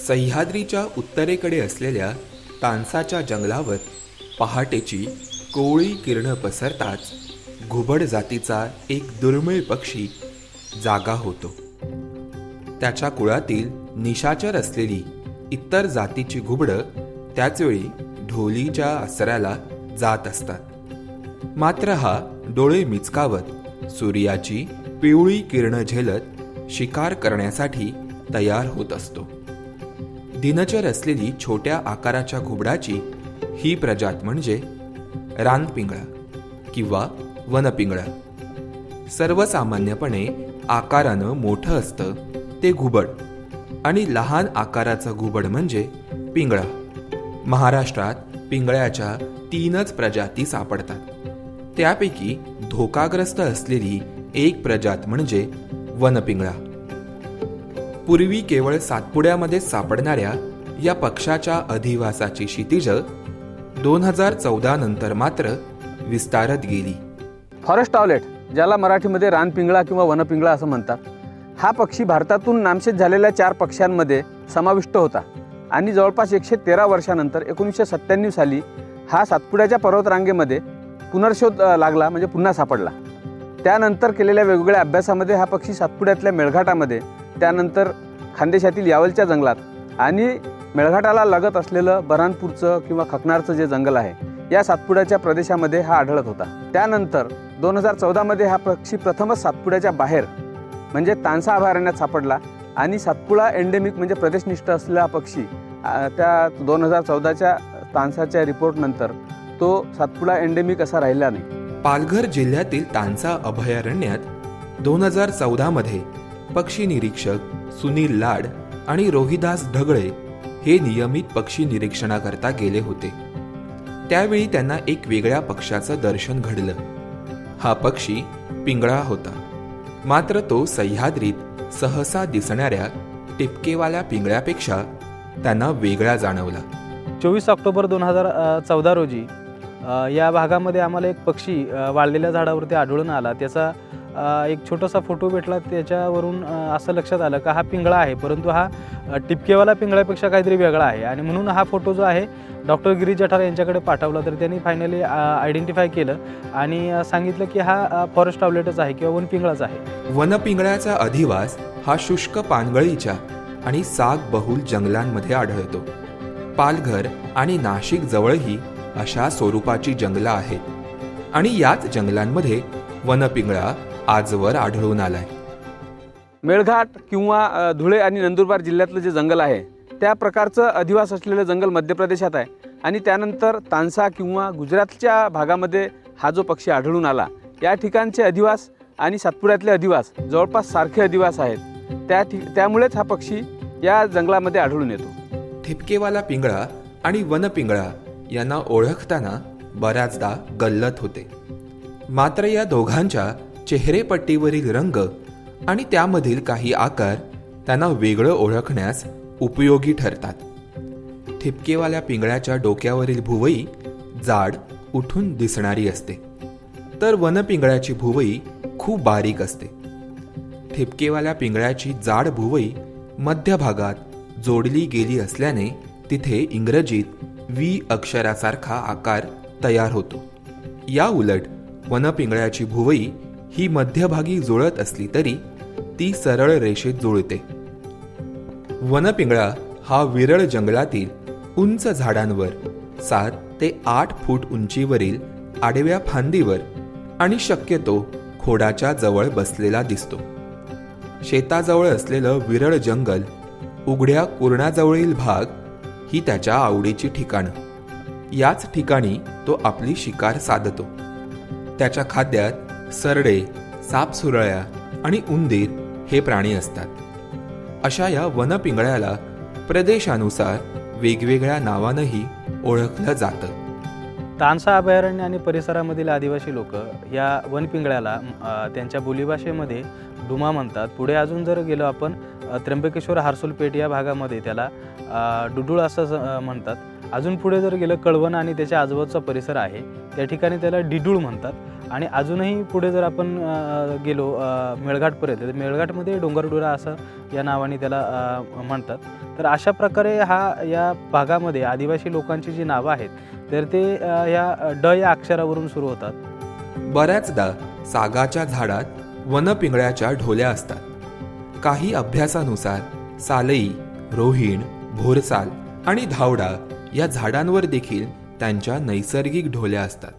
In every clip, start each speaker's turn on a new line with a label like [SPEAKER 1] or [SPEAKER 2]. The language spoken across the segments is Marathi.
[SPEAKER 1] सह्याद्रीच्या उत्तरेकडे असलेल्या तानसाच्या जंगलावर पहाटेची कोवळी किरणं पसरताच घुबड जातीचा एक दुर्मिळ पक्षी जागा होतो. त्याच्या कुळातील निशाचर असलेली इतर जातीची घुबडं त्याचवेळी ढोलीच्या आसऱ्याला जात असतात. मात्र हा डोळे मिचकावत सूर्याची पिवळी किरणं झेलत शिकार करण्यासाठी तयार होत असतो. दिनचर असलेली छोट्या आकाराच्या घुबडाची ही प्रजात म्हणजे रानपिंगळा किंवा वनपिंगळा. सर्वसामान्यपणे आकारानं मोठं असतं ते घुबड आणि लहान आकाराचं घुबड म्हणजे पिंगळा. महाराष्ट्रात पिंगळ्याच्या 3च प्रजाती सापडतात. त्यापैकी धोकाग्रस्त असलेली एक प्रजात म्हणजे वनपिंगळा. पूर्वी केवळ सातपुड्यामध्येच सापडणाऱ्या या पक्षाच्या अधिवासाची क्षितिज 2014 नंतर मात्र विस्तारत गेली.
[SPEAKER 2] फॉरेस्ट ऑवलेट, ज्याला मराठीमध्ये रानपिंगळा किंवा वनपिंगळा असं म्हणतात, हा पक्षी भारतातून नामशेष झालेल्या 4 पक्ष्यांमध्ये समाविष्ट होता आणि जवळपास 113 वर्षानंतर 1997 साली हा सातपुड्याच्या पर्वतरांगेमध्ये पुनर्शोध लागला, म्हणजे पुन्हा सापडला. त्यानंतर केलेल्या वेगवेगळ्या अभ्यासामध्ये हा पक्षी सातपुड्यातल्या मेळघाटामध्ये, त्यानंतर खानदेशातील यावलच्या जंगलात आणि मेळघाटाला लागत असलेलं बऱ्हाणपूरचं किंवा खकनारचं जे जंगल आहे, या सातपुड्याच्या प्रदेशामध्ये हा आढळत होता. त्यानंतर 2014 मध्ये हा पक्षी प्रथमच सातपुड्याच्या बाहेर म्हणजे तानसा अभयारण्यात सापडला आणि सातपुडा एंडेमिक म्हणजे प्रदेशनिष्ठ असलेला हा पक्षी त्या 2014च्या तानसाच्या रिपोर्टनंतर तो सातपुडा एंडेमिक असा राहिला नाही.
[SPEAKER 1] पालघर जिल्ह्यातील तानसा अभयारण्यात 2014 मध्ये पक्षी निरीक्षक सुनील लाड आणि रोहिदास ढगळे हे नियमित पक्षी निरीक्षणाकरता गेले होते. त्यावेळी त्यांना एक वेगळ्या पक्षाचं दर्शन घडलं. हा पक्षी पिंगळा होता, मात्र तो सह्याद्रीत सहसा दिसणाऱ्या टिपकेवाल्या पिंगळ्यापेक्षा त्यांना वेगळा जाणवला.
[SPEAKER 3] 24 ऑक्टोबर 2014 रोजी या भागामध्ये आम्हाला एक पक्षी वाळलेल्या झाडावरती आढळून आला. त्याचा एक छोटासा फोटो भेटला. त्याच्यावरून असं लक्षात आलं का हा पिंगळा आहे, परंतु हा टिपकेवाला पिंगळ्यापेक्षा काहीतरी वेगळा आहे. आणि म्हणून हा फोटो जो आहे डॉक्टर गिरीश जठार यांच्याकडे पाठवला. तर त्यांनी फायनली आयडेंटिफाय केलं आणि सांगितलं की हा फॉरेस्ट ऑवलेटच आहे किंवा वनपिंगळाच आहे.
[SPEAKER 1] वनपिंगळ्याचा अधिवास हा शुष्क पानगळीच्या आणि साग बहुल जंगलांमध्ये आढळतो. पालघर आणि नाशिक जवळही अशा स्वरूपाची जंगलं आहेत आणि याच जंगलांमध्ये वनपिंगळा आजवर आढळून आलाय.
[SPEAKER 2] मेळघाट किंवा धुळे आणि नंदुरबार जिल्ह्यातलं जे जंगल आहे, त्या प्रकारचं अधिवास असलेलं जंगल मध्य प्रदेशात आहे आणि त्यानंतर तानसा किंवा गुजरातच्या भागामध्ये हा जो पक्षी आढळून आला, या ठिकाणचे अधिवास आणि सातपुड्यातले अधिवास जवळपास सारखे अधिवास आहेत. त्यामुळेच हा पक्षी या जंगलामध्ये आढळून येतो.
[SPEAKER 1] ठिपकेवाला पिंगळा आणि वनपिंगळा यांना ओळखताना बऱ्याचदा गल्लत होते. मात्र या दोघांच्या चेहरेपट्टीवरील रंग आणि त्यामधील काही आकार त्यांना वेगळं ओळखण्यास उपयोगी ठरतात. ठिपकेवाल्या पिंगळ्याच्या डोक्यावरील भुवई जाड उठून दिसणारी असते, तर वनपिंगळ्याची भुवई खूप बारीक असते. ठिपकेवाल्या पिंगळ्याची जाड भुवई मध्यभागात जोडली गेली असल्याने तिथे इंग्रजीत व्ही अक्षरासारखा आकार तयार होतो. या उलट वनपिंगळ्याची भुवई ही मध्यभागी जुळत असली तरी ती सरळ रेषेत जुळते. वनपिंगळा हा विरळ जंगलातील उंच झाडांवर 7 ते 8 फूट उंचीवरील आडव्या फांदीवर आणि शक्यतो खोडाच्या जवळ बसलेला दिसतो. शेताजवळ असलेलं विरळ जंगल, उघड्या कुरणाजवळील भाग ही त्याच्या आवडीची ठिकाणं. याच ठिकाणी तो आपली शिकार साधतो. त्याच्या खाद्यात सरडे, सापसुरळ्या आणि उंदीर हे प्राणी असतात. अशा या वनपिंगळ्याला प्रदेशानुसार वेगवेगळ्या नावानंही ओळखलं जातं.
[SPEAKER 3] तानसा अभयारण्य आणि परिसरामधील आदिवासी लोक या वनपिंगळ्याला त्यांच्या बोलीभाषेमध्ये डुमा म्हणतात. पुढे अजून जर गेलो आपण त्र्यंबकेश्वर हारसूलपेठ या भागामध्ये त्याला डुडुळ असं म्हणतात. अजून पुढे जर गेलं कळवण आणि त्याच्या आजूबाजूचा परिसर आहे त्या ठिकाणी त्याला डिडूळ म्हणतात. आणि अजूनही पुढे जर आपण गेलो मेळघाटपर्यंत, तर मेळघाटमध्ये डोंगरडोरा असं या नावाने त्याला म्हणतात. तर अशा प्रकारे या भागामध्ये आदिवासी लोकांची जी नावं आहेत तर ते या ड या अक्षरावरून सुरू होतात.
[SPEAKER 1] बऱ्याचदा सागाच्या झाडात वनपिंगळ्याच्या ढोल्या असतात. काही अभ्यासानुसार सालई, रोहीण, भोरसाल आणि धावडा या झाडांवर देखील त्यांच्या नैसर्गिक ढोल्या असतात.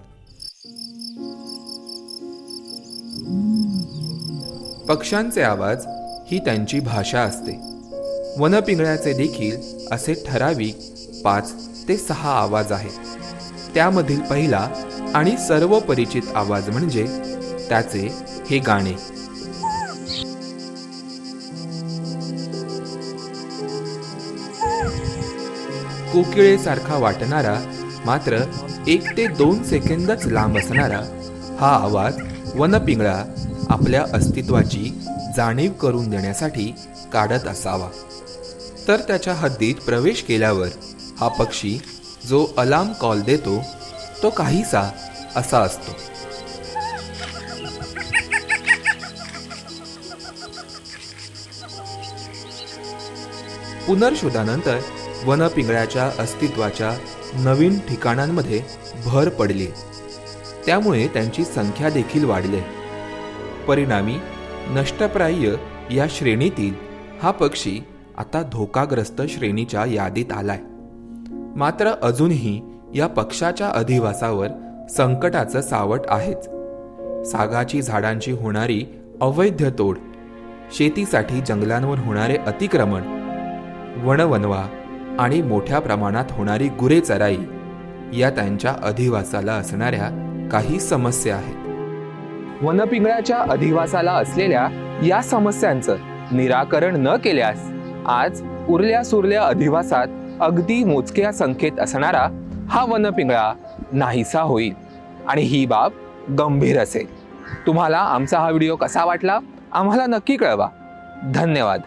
[SPEAKER 1] पक्ष्यांचे आवाज ही त्यांची भाषा असते. वनपिंगळ्याचे देखील असे ठराविक 5 ते 6 आवाज आहेत. त्यामधील पहिला आणि सर्व परिचित आवाज म्हणजे त्याचे हे गाणे. कोकिळेसारखा वाटणारा मात्र 1 ते 2 सेकंदच लांब असणारा हा आवाज वनपिंगळा आपल्या अस्तित्वाची जाणीव करून देण्यासाठी काढत असावा. तर त्याच्या हद्दीत प्रवेश केल्यावर हा पक्षी जो अलार्म कॉल देतो तो काहीसा असा असतो. पुनर्शोधानंतर वनपिंगळ्याच्या अस्तित्वाच्या नवीन ठिकाणांमध्ये भर पडली. त्यामुळे त्यांची संख्या देखील वाढली. परिणामी नष्टप्राय या श्रेणीतील हा पक्षी आता धोकाग्रस्त श्रेणीच्या यादीत आलाय. मात्र अजूनही या पक्षाच्या अधिवासावर संकटाचं सावट आहेच. सागाची झाडांची होणारी अवैध तोड, शेतीसाठी जंगलांवर होणारे अतिक्रमण, वणवणवा आणि मोठ्या प्रमाणात होणारी गुरेचराई या त्यांच्या अधिवासाला असणाऱ्या काही समस्या आहेत. वनपिंगळ्याच्या अधिवासाला असलेल्या या समस्यांचं निराकरण न केल्यास आज उरल्या सुरल्या अधिवासात अगदी मोजक्या संख्येत असणारा हा वनपिंगळा नाहीसा होईल आणि ही बाब गंभीर असेल. तुम्हाला आमचा हा व्हिडिओ कसा वाटला आम्हाला नक्की कळवा. धन्यवाद.